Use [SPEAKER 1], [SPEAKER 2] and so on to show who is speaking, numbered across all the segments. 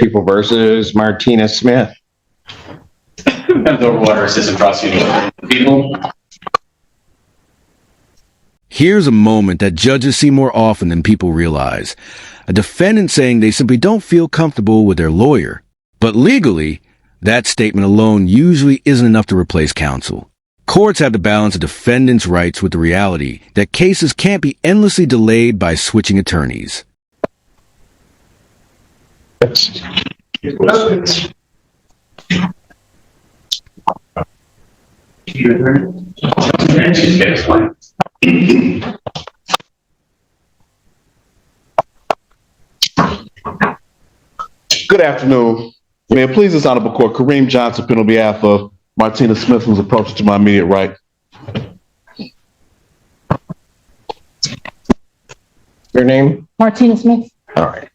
[SPEAKER 1] People versus Martina Smith.
[SPEAKER 2] Water assistant prosecutor. People.
[SPEAKER 3] Here's a moment that judges see more often than people realize. A defendant saying they simply don't feel comfortable with their lawyer. But legally, that statement alone usually isn't enough to replace counsel. Courts have to balance a defendant's rights with the reality that cases can't be endlessly delayed by switching attorneys.
[SPEAKER 4] Good afternoon. May it please this honorable court, Kareem Johnson, on behalf of Martina Smith, who's approaching to my immediate right.
[SPEAKER 1] Your name?
[SPEAKER 5] Martina Smith.
[SPEAKER 1] All right.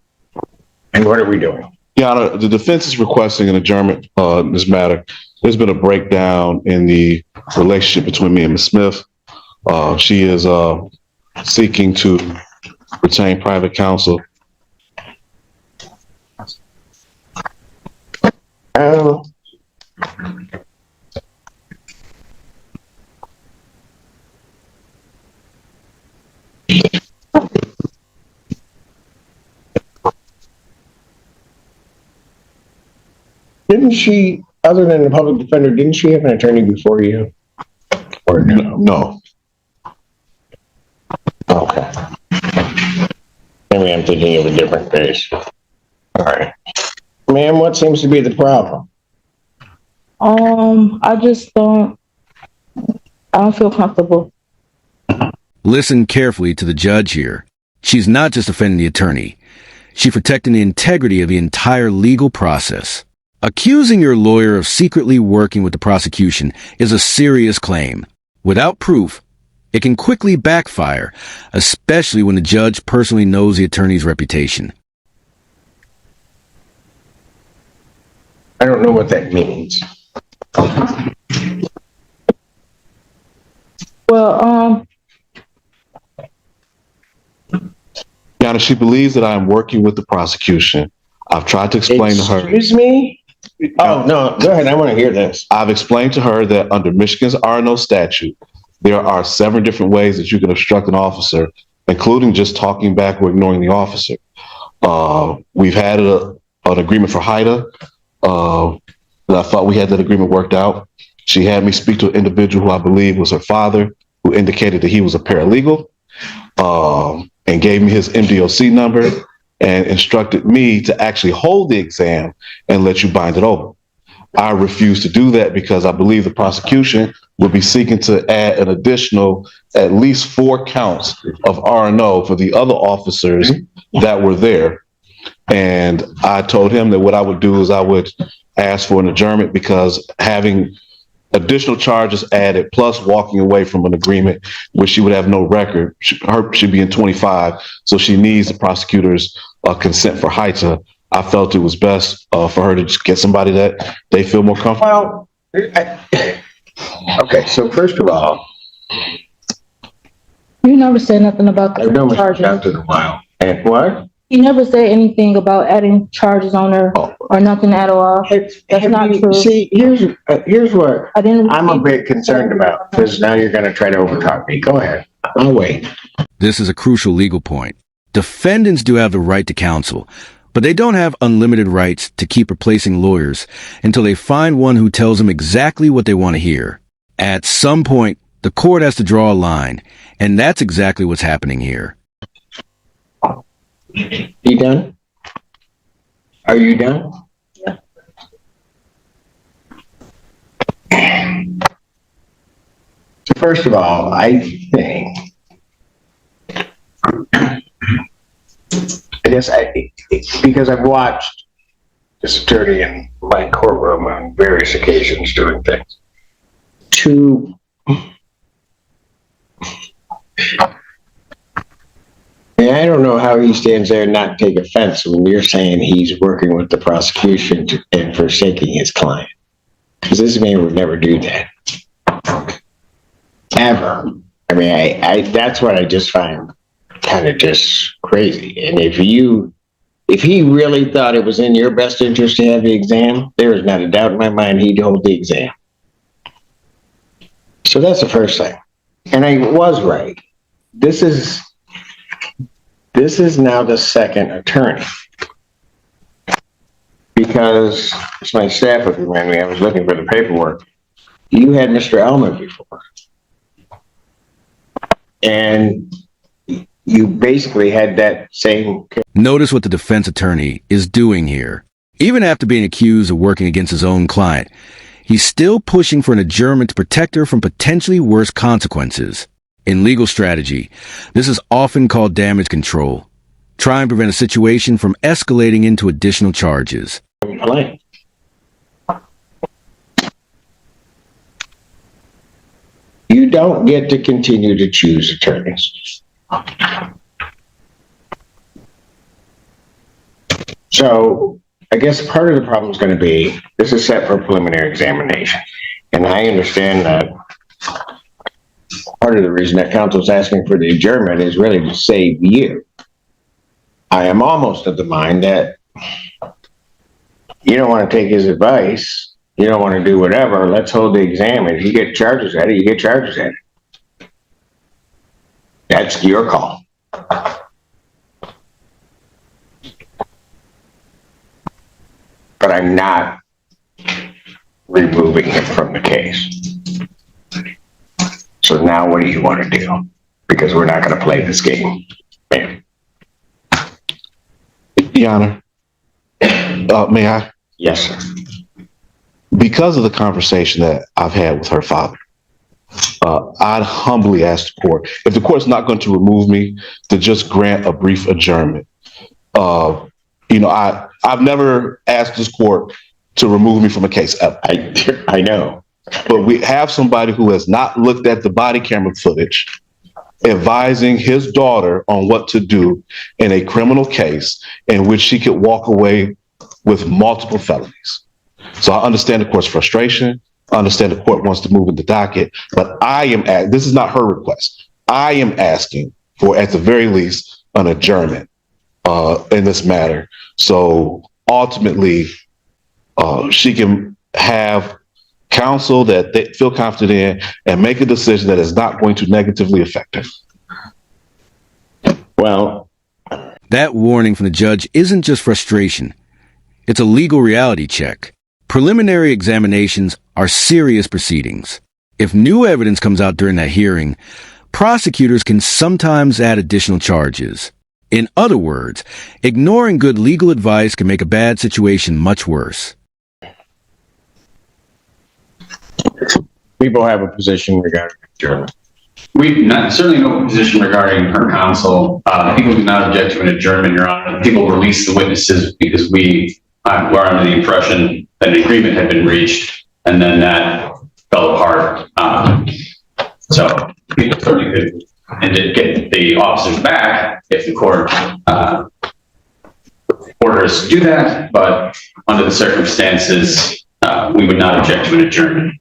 [SPEAKER 1] And what are we doing?
[SPEAKER 4] Your Honor, the defense is requesting an adjournment in this matter. There's been a breakdown in the relationship between me and Ms. Smith. She is seeking to retain private counsel.
[SPEAKER 1] Didn't she, other than the public defender, didn't she have an attorney before you? Or no?
[SPEAKER 4] No.
[SPEAKER 1] Okay. Maybe I'm thinking of a different case. All right. Ma'am, what seems to be the problem?
[SPEAKER 5] I just don't feel comfortable.
[SPEAKER 3] Listen carefully to the judge here. She's not just defending the attorney. She's protecting the integrity of the entire legal process. Accusing your lawyer of secretly working with the prosecution is a serious claim. Without proof, it can quickly backfire, especially when the judge personally knows the attorney's reputation.
[SPEAKER 1] I don't know what that means.
[SPEAKER 5] Well,
[SPEAKER 4] Your Honor, she believes that I am working with the prosecution. I've tried to explain to her.
[SPEAKER 1] Excuse me? Oh, no, go ahead. I want to hear this.
[SPEAKER 4] I've explained to her that under Michigan's R&O statute, there are 7 different ways that you can obstruct an officer, including just talking back or ignoring the officer. We've had an agreement for HIDA. I thought we had that agreement worked out. She had me speak to an individual who I believe was her father, who indicated that he was a paralegal, and gave me his MDOC number and instructed me to actually hold the exam and let you bind it over. I refused to do that because I believe the prosecution would be seeking to add an additional at least 4 counts of R&O for the other officers that were there. And I told him that what I would do is I would ask for an adjournment because having additional charges added plus walking away from an agreement where she would have no record, she'd be in 25, so she needs the prosecutor's consent for HITA. I felt it was best for her to just get somebody that they feel more comfortable.
[SPEAKER 1] Well, okay, so first of all,
[SPEAKER 5] you never said nothing about
[SPEAKER 1] I've known
[SPEAKER 5] the
[SPEAKER 1] Mr.
[SPEAKER 5] charges.
[SPEAKER 1] Johnson a while. And what?
[SPEAKER 5] You never said anything about adding charges on her or nothing at all. That's not true.
[SPEAKER 1] See, here's what
[SPEAKER 5] I didn't.
[SPEAKER 1] I'm a bit concerned about, because now you're going to try to overtalk me. Go ahead. I'll wait.
[SPEAKER 3] This is a crucial legal point. Defendants do have the right to counsel, but they don't have unlimited rights to keep replacing lawyers until they find one who tells them exactly what they want to hear. At some point, the court has to draw a line, and that's exactly what's happening here.
[SPEAKER 1] You done? Are you done?
[SPEAKER 5] Yeah.
[SPEAKER 1] So first of all, I think, because I've watched this attorney in my courtroom on various occasions doing things, I don't know how he stands there and not take offense when you're saying he's working with the prosecution and forsaking his client. Because this man would never do that. Ever. I mean, I that's what I just find kind of just crazy. And if you If he really thought it was in your best interest to have the exam, there is not a doubt in my mind he'd hold the exam. So that's the first thing. And I was right. This is now the second attorney. Because, as my staff would remind me, I was looking for the paperwork. You had Mr. Elmer before. And you basically had that same...
[SPEAKER 3] Notice what the defense attorney is doing here. Even after being accused of working against his own client, he's still pushing for an adjournment to protect her from potentially worse consequences. In legal strategy, this is often called damage control. Try and prevent a situation from escalating into additional charges.
[SPEAKER 1] You don't get to continue to choose attorneys. So I guess part of the problem is going to be, this is set for preliminary examination. And I understand that part of the reason that counsel is asking for the adjournment is really to save you. I am almost of the mind that you don't want to take his advice. You don't want to do whatever. Let's hold the exam. If you get charges at it, you get charges at it. That's your call. But I'm not removing him from the case. So now what do you want to do? Because we're not going to play this game. Ma'am.
[SPEAKER 4] Your Honor, may I?
[SPEAKER 1] Yes, sir.
[SPEAKER 4] Because of the conversation that I've had with her father, I'd humbly ask the court, if the court's not going to remove me, to just grant a brief adjournment. I've never asked this court to remove me from a case ever.
[SPEAKER 1] I know.
[SPEAKER 4] But we have somebody who has not looked at the body camera footage, advising his daughter on what to do in a criminal case in which she could walk away with multiple felonies. So I understand the court's frustration. I understand the court wants to move in the docket, but this is not her request. I am asking for, at the very least, an adjournment in this matter. So ultimately, she can have counsel that they feel confident in and make a decision that is not going to negatively affect her.
[SPEAKER 1] Well,
[SPEAKER 3] that warning from the judge isn't just frustration. It's a legal reality check. Preliminary examinations are serious proceedings. If new evidence comes out during that hearing, prosecutors can sometimes add additional charges. In other words, ignoring good legal advice can make a bad situation much worse.
[SPEAKER 1] people have a position regarding adjournment.
[SPEAKER 2] We certainly no position regarding her counsel. People do not object to an adjournment, Your Honor. People release the witnesses because we were under the impression that an agreement had been reached, and then that fell apart. So people certainly could get the officers back if the court orders to do that, but under the circumstances, we would not object to an adjournment.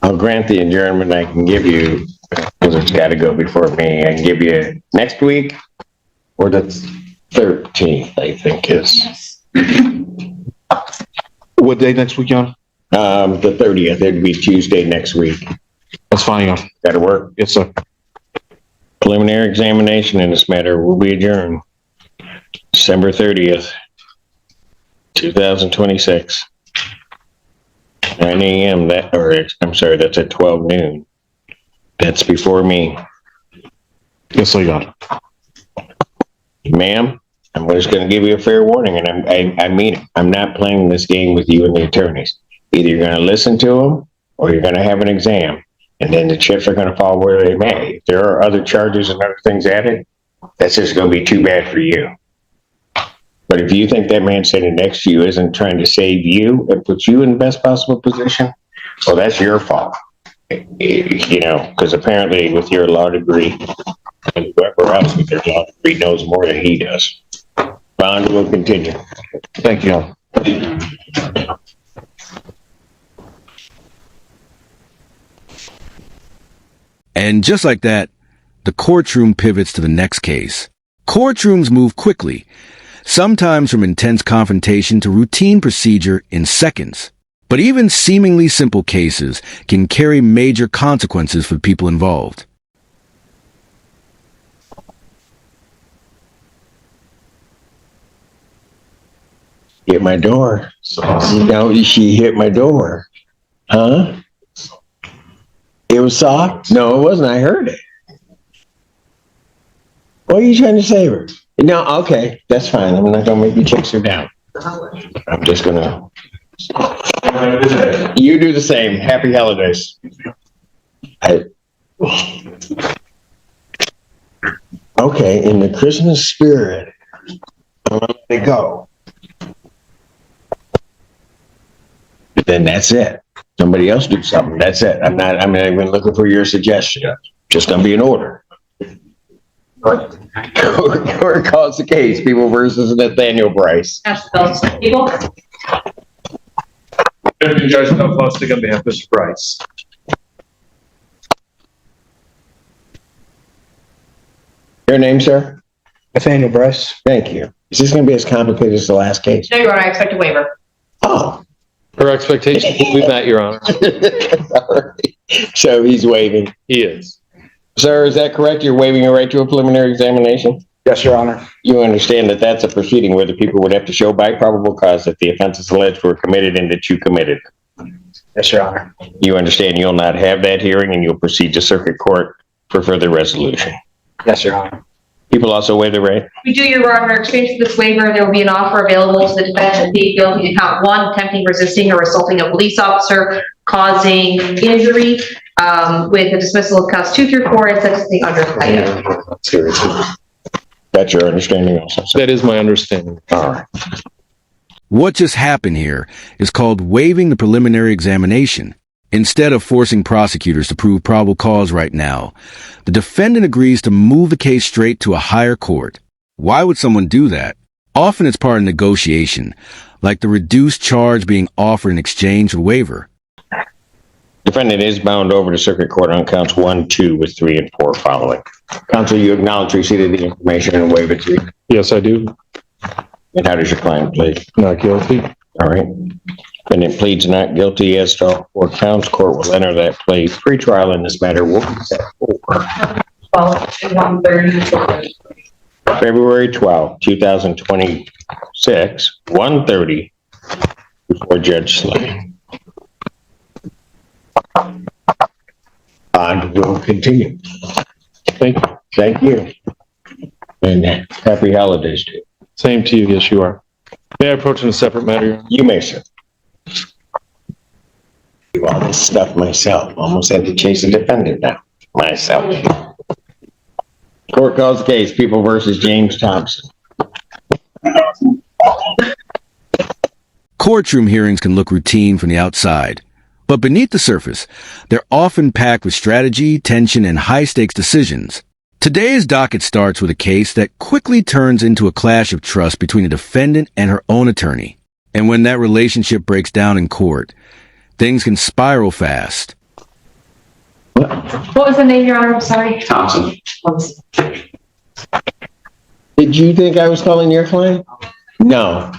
[SPEAKER 1] I'll grant the adjournment. I can give you, because it's got to go before me, I can give you next week or the 13th, I think is.
[SPEAKER 4] What day next week, Your Honor?
[SPEAKER 1] The 30th. It'd be Tuesday next week.
[SPEAKER 4] That's fine, Your Honor.
[SPEAKER 1] That'll work.
[SPEAKER 4] Yes, sir.
[SPEAKER 1] Preliminary examination in this matter will be adjourned December 30th, 2026. 9 a.m. That's at 12 noon. That's before me.
[SPEAKER 4] Yes, sir, Your Honor.
[SPEAKER 1] Ma'am, I'm just going to give you a fair warning, and I mean it. I'm not playing this game with you and the attorneys. Either you're going to listen to them or you're going to have an exam, and then the chips are going to fall where they may. If there are other charges and other things added, that's just going to be too bad for you. But if you think that man sitting next to you isn't trying to save you and put you in the best possible position, well, that's your fault. You know, because apparently with your law degree, and whoever else with their law degree knows more than he does. Bond will continue.
[SPEAKER 4] Thank you.
[SPEAKER 3] And just like that, the courtroom pivots to the next case. Courtrooms move quickly, sometimes from intense confrontation to routine procedure in seconds. But even seemingly simple cases can carry major consequences for people involved.
[SPEAKER 1] Hit my door. No, she hit my door. Huh? It was soft? No, it wasn't. I heard it. What are you trying to say, her? No, okay, that's fine. I'm not gonna make you chase her down. I'm just gonna. You do the same. Happy holidays. Okay, in the Christmas spirit, I'm gonna let it go. Then that's it. Somebody else do something. That's it. I'm not even looking for your suggestion. Just gonna be an order. Court calls the case, People versus Nathaniel Bryce.
[SPEAKER 6] People.
[SPEAKER 7] Deputy Judge Mel Lustig on behalf of Mr. Bryce.
[SPEAKER 1] Your name, sir?
[SPEAKER 8] Nathaniel Bryce.
[SPEAKER 1] Thank you. Is this gonna be as complicated as the last case?
[SPEAKER 6] No, Your Honor, I expect a waiver.
[SPEAKER 1] Oh.
[SPEAKER 7] Her expectations will be met, Your Honor.
[SPEAKER 1] So he's waiving.
[SPEAKER 7] He is.
[SPEAKER 1] Sir, is that correct? You're waiving your right to a preliminary examination?
[SPEAKER 8] Yes, Your Honor.
[SPEAKER 1] You understand that that's a proceeding where the people would have to show by probable cause that the offenses alleged were committed and that you committed.
[SPEAKER 8] Yes, Your Honor.
[SPEAKER 1] You understand you'll not have that hearing and you'll proceed to circuit court for further resolution.
[SPEAKER 8] Yes, Your Honor.
[SPEAKER 1] People also waive the right?
[SPEAKER 6] We do, Your Honor. In exchange for this waiver, there will be an offer available to the defendant to plead guilty to count 1, attempting, resisting, or assaulting a police officer, causing injury, with a dismissal of counts 2 through 4 and sentencing under 5.
[SPEAKER 1] That's your understanding also, sir?
[SPEAKER 7] That is my understanding.
[SPEAKER 1] All right.
[SPEAKER 3] What just happened here is called waiving the preliminary examination. Instead of forcing prosecutors to prove probable cause right now, the defendant agrees to move the case straight to a higher court. Why would someone do that? Often it's part of negotiation, like the reduced charge being offered in exchange for waiver.
[SPEAKER 1] Defendant is bound over to circuit court on counts 1, 2, with 3 and 4 following. Counsel, you acknowledge receipt of the information and waive it to you.
[SPEAKER 7] Yes, I do.
[SPEAKER 1] And how does your client plead?
[SPEAKER 7] Not guilty.
[SPEAKER 1] All right. Defendant pleads not guilty as to all 4 counts. Court will enter that plea. Pre-trial in this matter will be set for
[SPEAKER 6] 1:30.
[SPEAKER 1] February 12, 2026, 1:30 before Judge Slay. Bond will continue.
[SPEAKER 7] Thank you.
[SPEAKER 1] Thank you. And happy holidays to you.
[SPEAKER 7] Same to you. Yes, you are. May I approach in a separate matter, Your Honor?
[SPEAKER 1] You may, sir. Do all this stuff myself. Almost had to chase a defendant now. Myself. Court calls the case, People versus James Thompson.
[SPEAKER 3] Courtroom hearings can look routine from the outside, but beneath the surface, they're often packed with strategy, tension, and high-stakes decisions. Today's docket starts with a case that quickly turns into a clash of trust between a defendant and her own attorney. And when that relationship breaks down in court, things can spiral fast.
[SPEAKER 6] What was the name, Your Honor? I'm sorry.
[SPEAKER 2] Thompson.
[SPEAKER 1] Did you think I was calling your client? No.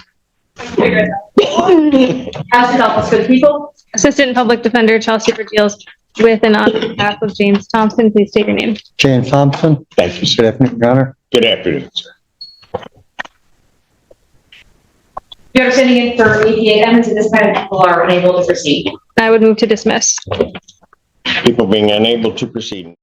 [SPEAKER 6] How's it help us with people?
[SPEAKER 9] Assistant Public Defender Chelsea Virgils with and on behalf of James Thompson. Please state your name.
[SPEAKER 8] James Thompson.
[SPEAKER 1] Thank you,
[SPEAKER 8] Good
[SPEAKER 1] sir.
[SPEAKER 8] afternoon, Your Honor.
[SPEAKER 1] Good afternoon, sir.
[SPEAKER 6] Your understanding for APA evidence in this matter, people are unable to proceed.
[SPEAKER 9] I would move to dismiss.
[SPEAKER 1] People being unable to proceed.